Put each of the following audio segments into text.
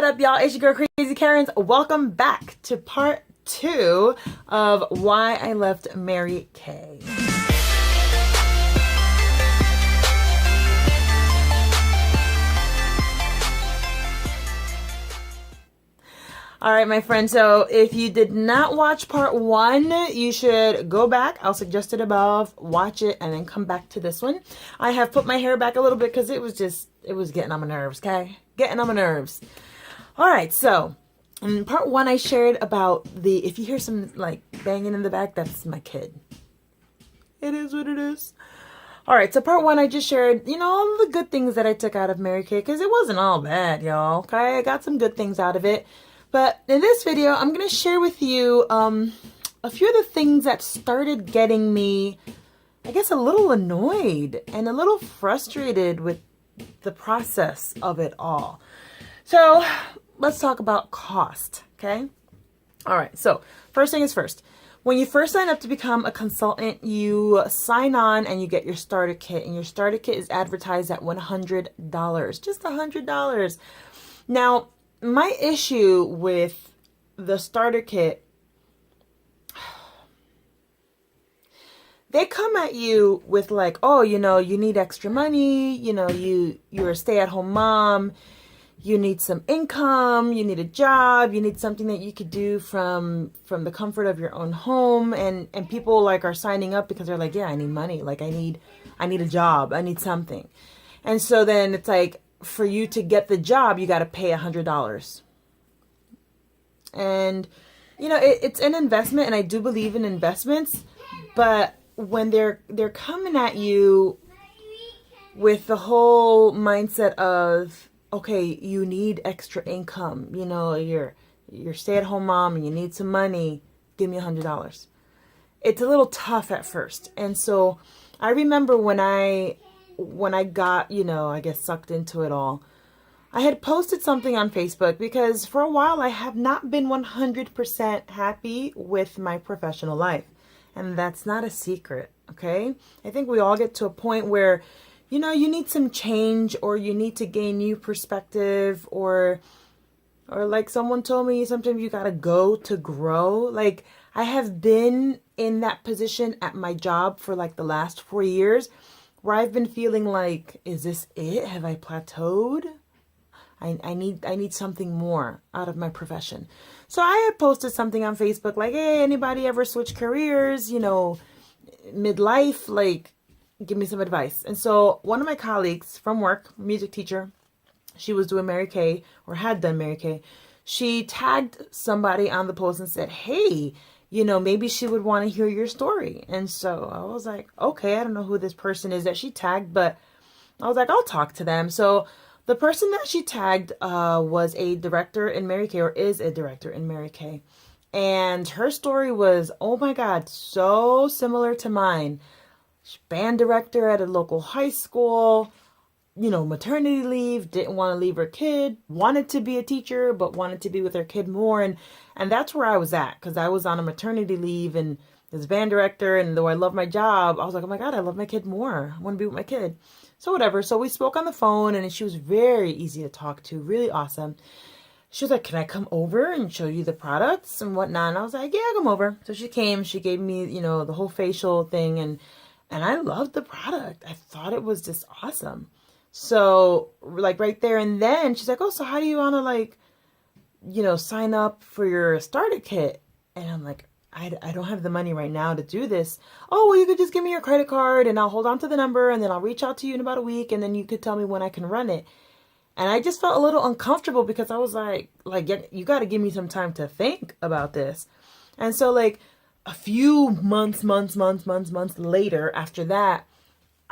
What up, y'all? It's your girl Krazykerins. Welcome back to part 2 of why I left Mary Kay. All right, my friend. So if you did not watch part 1, you should go back. I'll suggest it above, watch it, and then come back to this one. I have put my hair back a little bit because it was getting on my nerves, okay? Getting on my nerves. All right, so in part 1, I shared about if you hear some like banging in the back, that's my kid. It is what it is. All right, so part 1, I just shared, all the good things that I took out of Mary Kay, because it wasn't all bad, y'all. Okay, I got some good things out of it. But in this video, I'm going to share with you a few of the things that started getting me, I guess, a little annoyed and a little frustrated with the process of it all. So let's talk about cost, okay? All right, so first thing is first. When you first sign up to become a consultant, you sign on and you get your starter kit. And your starter kit is advertised at $100, just $100. Now, my issue with the starter kit, they come at you with like, oh, you need extra money, you're a stay-at-home mom, you need some income, you need a job, you need something that you could do from the comfort of your own home, and people like are signing up because they're like, yeah, I need money, like I need a job, I need something. And so then it's like, for you to get the job, you got to pay $100. And, it's an investment, and I do believe in investments, but when they're coming at you with the whole mindset of, okay, you need extra income, you're stay-at-home mom and you need some money, give me $100. It's a little tough at first. And so I remember when I got, I guess, sucked into it all, I had posted something on Facebook because for a while I have not been 100% happy with my professional life. And that's not a secret, okay? I think we all get to a point where, you need some change, or you need to gain new perspective, or like someone told me, sometimes you gotta go to grow. Like, I have been in that position at my job for like the last 4 years, where I've been feeling like, is this it? Have I plateaued? I need something more out of my profession. So I had posted something on Facebook like, hey, anybody ever switch careers, midlife, like, give me some advice. And so one of my colleagues from work, music teacher, she was doing Mary Kay, or had done Mary Kay. She tagged somebody on the post and said, hey, maybe she would want to hear your story. And so I was like, okay, I don't know who this person is that she tagged, but I was like, I'll talk to them. So the person that she tagged was a director in Mary Kay, or is a director in Mary Kay. And her story was, oh my God, so similar to mine. Band director at a local high school, maternity leave, didn't want to leave her kid, wanted to be a teacher, but wanted to be with her kid more. And that's where I was at, because I was on a maternity leave and this band director, and though I love my job, I was like, oh my God, I love my kid more. I want to be with my kid. So whatever. So we spoke on the phone, and she was very easy to talk to, really awesome. She was like, can I come over and show you the products and whatnot? And I was like, yeah, come over. So she came, she gave me, the whole facial thing, and I loved the product. I thought it was just awesome. So like right there and then she's like, oh, so how do you want to like, sign up for your starter kit? And I'm like, I don't have the money right now to do this. Oh, well, you could just give me your credit card and I'll hold on to the number, and then I'll reach out to you in about a week, and then you could tell me when I can run it. And I just felt a little uncomfortable because I was like, you got to give me some time to think about this. And so like a few months later after that,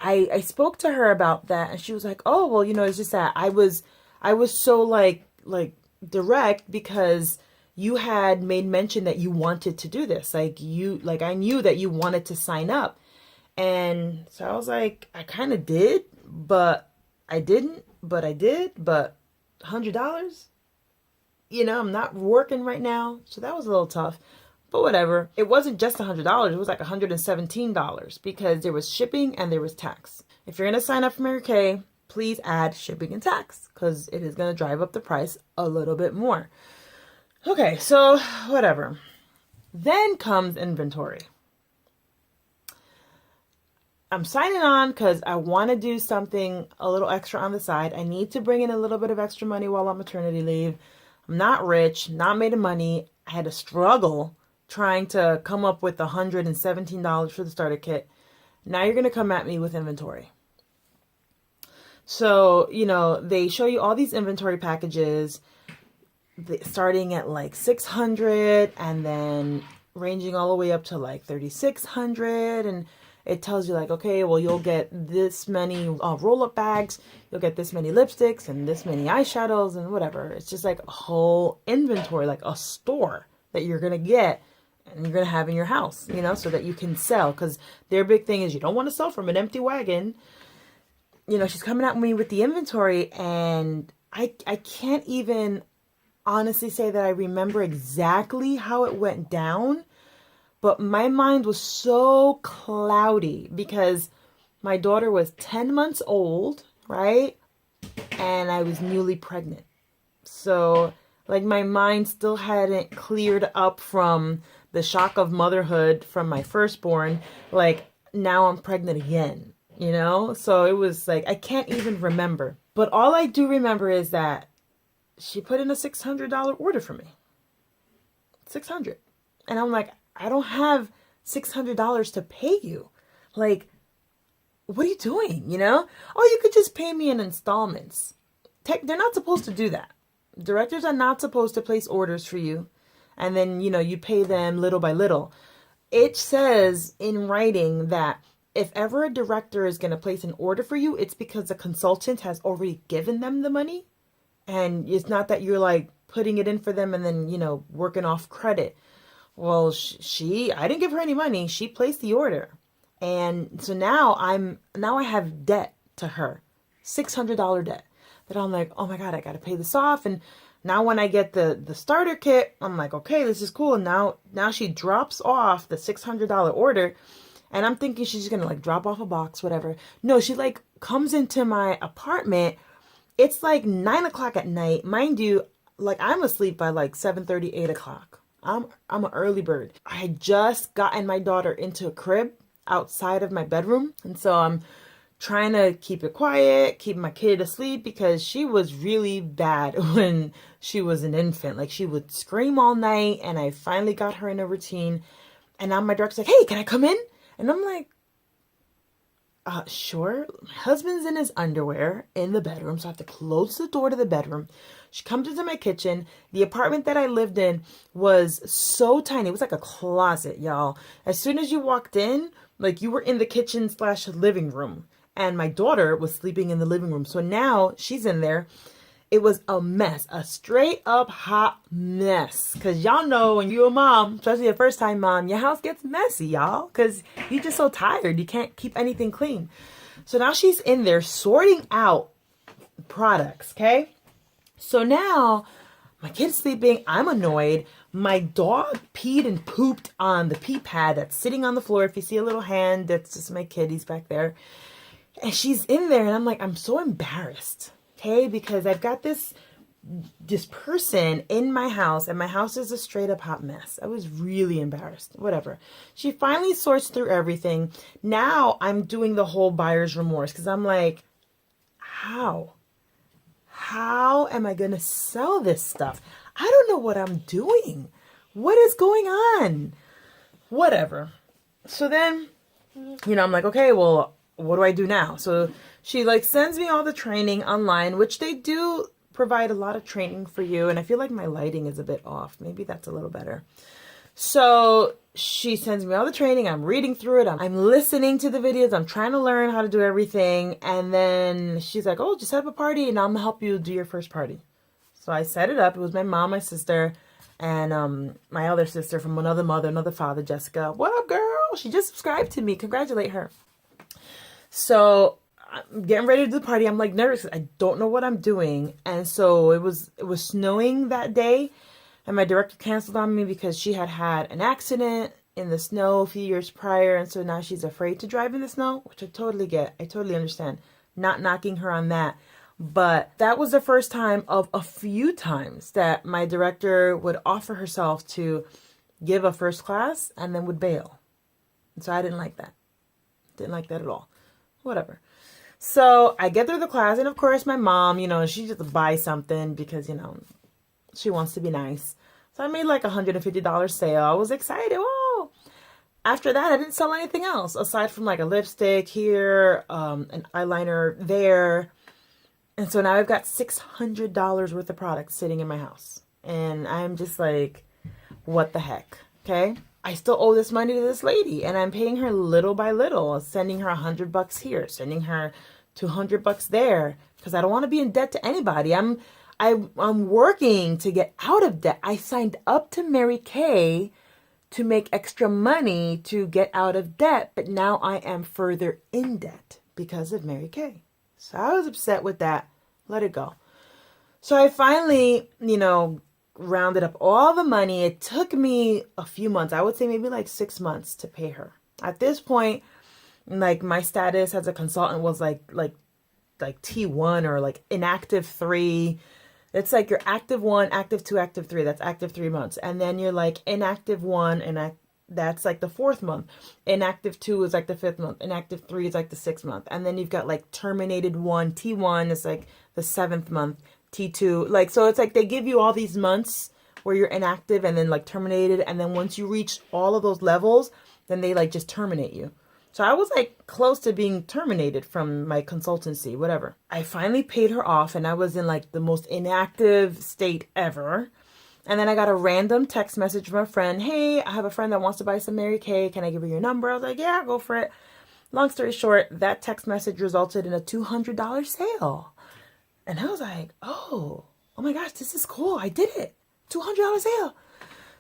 I spoke to her about that, and she was like, oh, well, it's just that I was so like direct because you had made mention that you wanted to do this. I knew that you wanted to sign up. And so I was like, I kind of did, but I didn't, but I did, but $100, I'm not working right now. So that was a little tough, but whatever. It wasn't just $100. It was like $117 because there was shipping and there was tax. If you're going to sign up for Mary Kay, please add shipping and tax because it is going to drive up the price a little bit more. Okay, so whatever. Then comes inventory. I'm signing on because I want to do something a little extra on the side. I need to bring in a little bit of extra money while on maternity leave. I'm not rich, not made of money. I had to struggle trying to come up with $117 for the starter kit. Now you're going to come at me with inventory. So, they show you all these inventory packages starting at like 600 and then ranging all the way up to like 3,600. And it tells you like, okay, well, you'll get this many roll-up bags, you'll get this many lipsticks and this many eyeshadows and whatever. It's just like a whole inventory, like a store that you're going to get and you're going to have in your house, so that you can sell. Because their big thing is you don't want to sell from an empty wagon. She's coming at me with the inventory and I can't even honestly say that I remember exactly how it went down. But my mind was so cloudy because my daughter was 10 months old, right? And I was newly pregnant. So, like, my mind still hadn't cleared up from the shock of motherhood from my firstborn. Like, now I'm pregnant again, So it was like, I can't even remember. But all I do remember is that she put in a $600 order for me. $600. And I'm like, I don't have $600 to pay you. Like, what are you doing, Oh, you could just pay me in installments. They're not supposed to do that. Directors are not supposed to place orders for you. And then, you pay them little by little. It says in writing that if ever a director is going to place an order for you, it's because the consultant has already given them the money. And it's not that you're like putting it in for them and then, working off credit. Well, I didn't give her any money. She placed the order. And so now I have debt to her, $600 debt that I'm like, oh my God, I got to pay this off. And now when I get the starter kit, I'm like, okay, this is cool. And now she drops off the $600 order and I'm thinking she's going to like drop off a box, whatever. No, she like comes into my apartment. It's like 9 o'clock at night. Mind you, like I'm asleep by like 7:30, 8 o'clock. I'm an early bird. I had just gotten my daughter into a crib outside of my bedroom. And so I'm trying to keep it quiet, keep my kid asleep because she was really bad when she was an infant. Like she would scream all night and I finally got her in a routine. And now my director's like, hey, can I come in? And I'm like, sure. My husband's in his underwear in the bedroom, so I have to close the door to the bedroom. She comes into my kitchen. The apartment that I lived in was so tiny. It was like a closet, y'all. As soon as you walked in, like you were in the kitchen / living room. And my daughter was sleeping in the living room. So now she's in there. It was a mess, a straight up hot mess. Because y'all know when you're a mom, especially a first time mom, your house gets messy, y'all. Because you're just so tired. You can't keep anything clean. So now she's in there sorting out products, okay? So now my kid's sleeping. I'm annoyed. My dog peed and pooped on the pee pad that's sitting on the floor. If you see a little hand, that's just my kid. He's back there. And she's in there and I'm like, I'm so embarrassed. Okay, because I've got this person in my house and my house is a straight up hot mess. I was really embarrassed. Whatever. She finally sorts through everything. Now I'm doing the whole buyer's remorse because I'm like, how am I going to sell this stuff? I don't know what I'm doing. What is going on? Whatever. So then, I'm like, okay, well, what do I do now? So she like sends me all the training online, which they do provide a lot of training for you. And I feel like my lighting is a bit off. Maybe that's a little better. So she sends me all the training. I'm reading through it. I'm listening to the videos. I'm trying to learn how to do everything. And then she's like, oh, just set up a party and I'm gonna help you do your first party. So I set it up. It was my mom, my sister, and my other sister from another mother, another father, Jessica. What up, girl? She just subscribed to me. Congratulate her. So I'm getting ready to do the party. I'm like nervous. I don't know what I'm doing. And so it was snowing that day. And my director canceled on me because she had an accident in the snow a few years prior. And so now she's afraid to drive in the snow, which I totally get. I totally understand. Not knocking her on that. But that was the first time of a few times that my director would offer herself to give a first class and then would bail. And so I didn't like that. Didn't like that at all. Whatever. So I get through the class, and of course my mom, she just buys something because, she wants to be nice. So I made like $150 sale. I was excited. Whoa. After that, I didn't sell anything else aside from like a lipstick here, an eyeliner there. And so now I've got $600 worth of products sitting in my house. And I'm just like, what the heck? Okay. I still owe this money to this lady, and I'm paying her little by little, sending her $100 here, sending her $200 there, because I don't want to be in debt to anybody. I'm working to get out of debt. I signed up to Mary Kay to make extra money to get out of debt, but now I am further in debt because of Mary Kay. So I was upset with that. Let it go. So I finally, rounded up all the money. It took me a few months. I would say maybe like 6 months to pay her. At this point, like my status as a consultant was like T1 or like inactive 3. It's like you're active 1, active 2, active 3. That's active 3 months. And then you're like inactive 1, and that's like the 4th month. Inactive 2 is like the 5th month. Inactive 3 is like the 6th month. And then you've got like terminated 1. T1 is like the 7th month. T2, like, so it's like they give you all these months where you're inactive and then like terminated. And then once you reach all of those levels, then they like just terminate you. So I was like close to being terminated from my consultancy, whatever. I finally paid her off, and I was in like the most inactive state ever. And then I got a random text message from a friend. Hey, I have a friend that wants to buy some Mary Kay. Can I give her your number? I was like, yeah, go for it. Long story short, that text message resulted in a $200 sale. And I was like, oh my gosh, this is cool. I did it. $200 sale.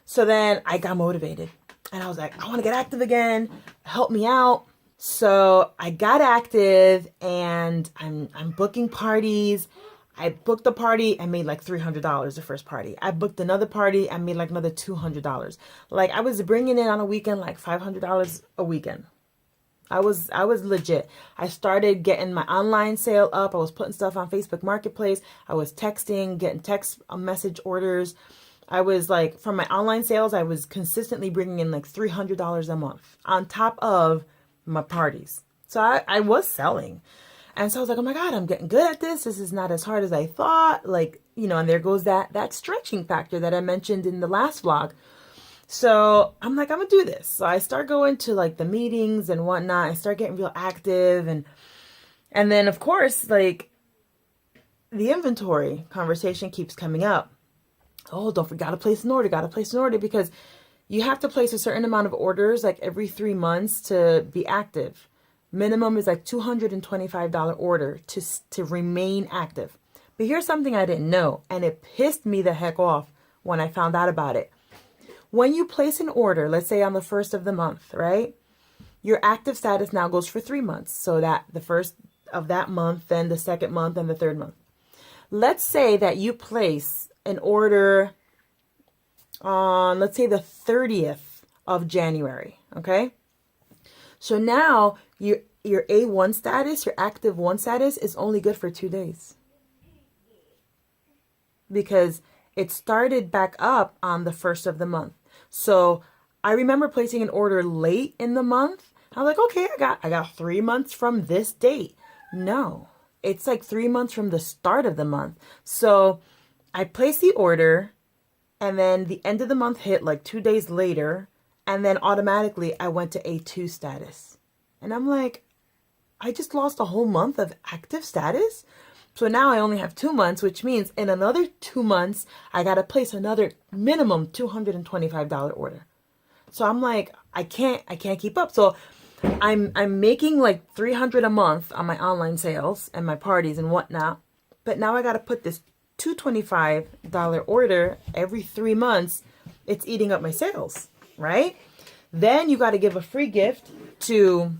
So then I got motivated. And I was like, I want to get active again. Help me out. So I got active, and I'm booking parties. I booked a party and made like $300 the first party. I booked another party and made like another $200. Like I was bringing in on a weekend like $500 a weekend. I was legit. I started getting my online sale up. I was putting stuff on Facebook Marketplace. I was texting, getting text message orders. I was like, from my online sales, I was consistently bringing in like $300 a month on top of my parties. So I was selling. And so I was like, oh my God, I'm getting good at this. This is not as hard as I thought. Like, and there goes that stretching factor that I mentioned in the last vlog. So I'm like, I'm going to do this. So I start going to like the meetings and whatnot. I start getting real active. And then of course, like the inventory conversation keeps coming up. Oh, don't forget to place an order, because you have to place a certain amount of orders like every 3 months to be active. Minimum is like $225 order to remain active. But here's something I didn't know, and it pissed me the heck off when I found out about it. When you place an order, let's say on the 1st of the month, right? Your active status now goes for 3 months. So that the first of that month, then the 2nd month, and the 3rd month. Let's say that you place an order on, let's say, the 30th of January, okay? So now your A1 status, your active 1 status is only good for 2 days. Because it started back up on the 1st of the month. So I remember placing an order late in the month. I was like, okay, I got 3 months from this date. No, it's like 3 months from the start of the month. So I placed the order, and then the end of the month hit like 2 days later, and then automatically I went to A2 status. And I'm like, I just lost a whole month of active status. So now I only have 2 months, which means in another 2 months, I got to place another minimum $225 order. So I'm like, I can't keep up. So I'm making like $300 a month on my online sales and my parties and whatnot. But now I got to put this $225 order every 3 months. It's eating up my sales, right? Then you got to give a free gift to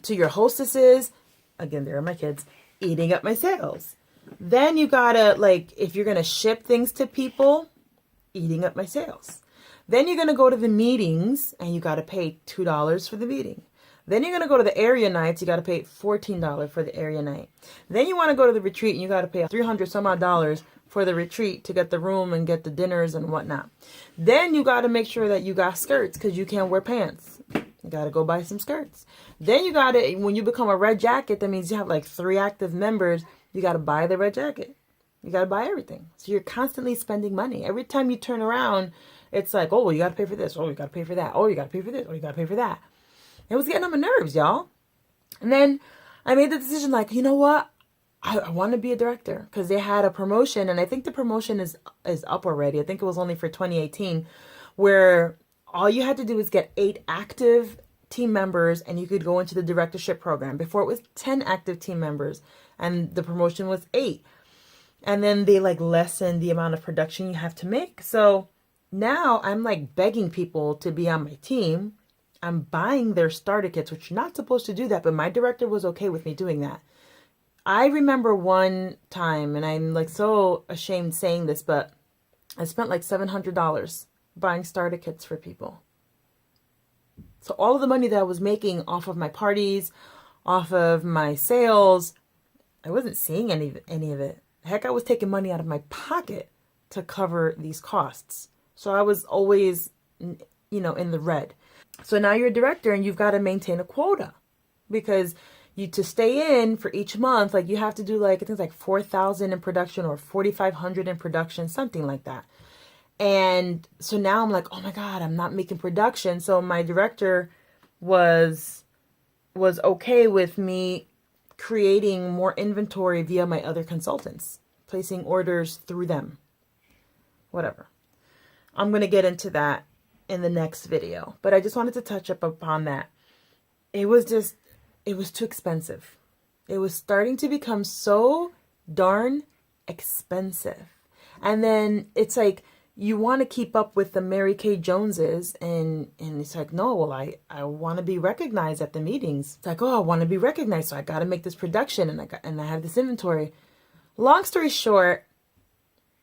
your hostesses. Again, there are my kids, eating up my sales. Then you gotta, like, if you're gonna ship things to people, eating up my sales. Then you're gonna go to the meetings and you gotta pay $2 for the meeting. Then you're going to go to the area nights. You got to pay $14 for the area night. Then you want to go to the retreat and you got to pay $300 some odd for the retreat to get the room and get the dinners and whatnot. Then you got to make sure that you got skirts because you can't wear pants. You got to go buy some skirts. Then you got to, when you become a red jacket, that means you have like 3 active members. You got to buy the red jacket. You got to buy everything. So you're constantly spending money. Every time you turn around, it's like, oh, well, you got to pay for this. Oh, you got to pay for that. Oh, you got to pay for this. Oh, you got to pay for that. It was getting on my nerves, y'all. And then I made the decision, like, you know what? I want to be a director because they had a promotion. And I think the promotion is up already. I think it was only for 2018, where all you had to do was get 8 active team members and you could go into the directorship program. Before it was 10 active team members and the promotion was 8. And then they like lessen the amount of production you have to make. So now I'm like begging people to be on my team. I'm buying their starter kits, which you're not supposed to do that, but my director was okay with me doing that. I remember one time, and I'm like so ashamed saying this, but I spent like $700 buying starter kits for people. So all of the money that I was making off of my parties, off of my sales, I wasn't seeing any of it. Heck, I was taking money out of my pocket to cover these costs. So I was always, in the red. So now you're a director and you've got to maintain a quota because to stay in for each month, like you have to do like, I think it's like 4,000 in production or 4,500 in production, something like that. And so now I'm like, oh my God, I'm not making production. So my director was okay with me creating more inventory via my other consultants, placing orders through them, whatever. I'm going to get into that in the next video, but I just wanted to touch up upon that. It was too expensive. It was starting to become so darn expensive. And then it's like, you want to keep up with the Mary Kay Joneses and it's like, no, well, I want to be recognized at the meetings. It's like, oh, I want to be recognized. So I got to make this production and I have this inventory. Long story short,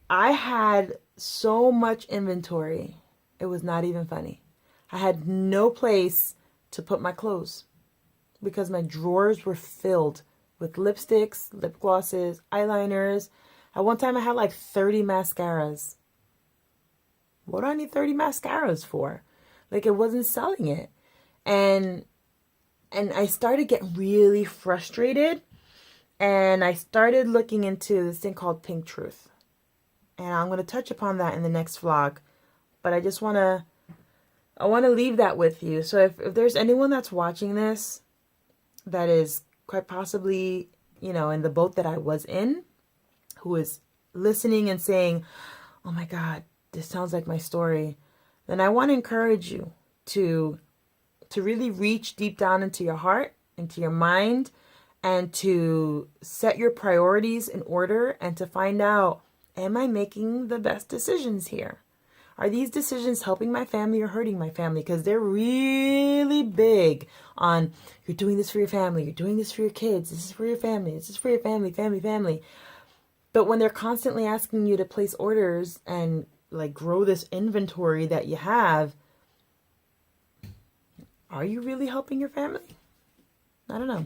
I had so much inventory. It was not even funny. I had no place to put my clothes because my drawers were filled with lipsticks, lip glosses, eyeliners. At one time I had like 30 mascaras. What do I need 30 mascaras for? Like, it wasn't selling it. And I started getting really frustrated. And I started looking into this thing called Pink Truth. And I'm going to touch upon that in the next vlog. But I just want to leave that with you. So if there's anyone that's watching this that is quite possibly, in the boat that I was in, who is listening and saying, oh my God, this sounds like my story, then I want to encourage you to really reach deep down into your heart, into your mind, and to set your priorities in order and to find out, am I making the best decisions here? Are these decisions helping my family or hurting my family? Because they're really big on, you're doing this for your family, you're doing this for your kids, this is for your family, this is for your family, family. But when they're constantly asking you to place orders and like grow this inventory that you have, are you really helping your family? I don't know.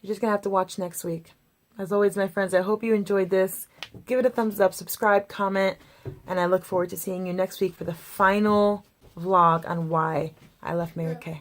You're just gonna have to watch next week. As always, my friends, I hope you enjoyed this. Give it a thumbs up, subscribe, comment, and I look forward to seeing you next week for the final vlog on why I left Mary Kay.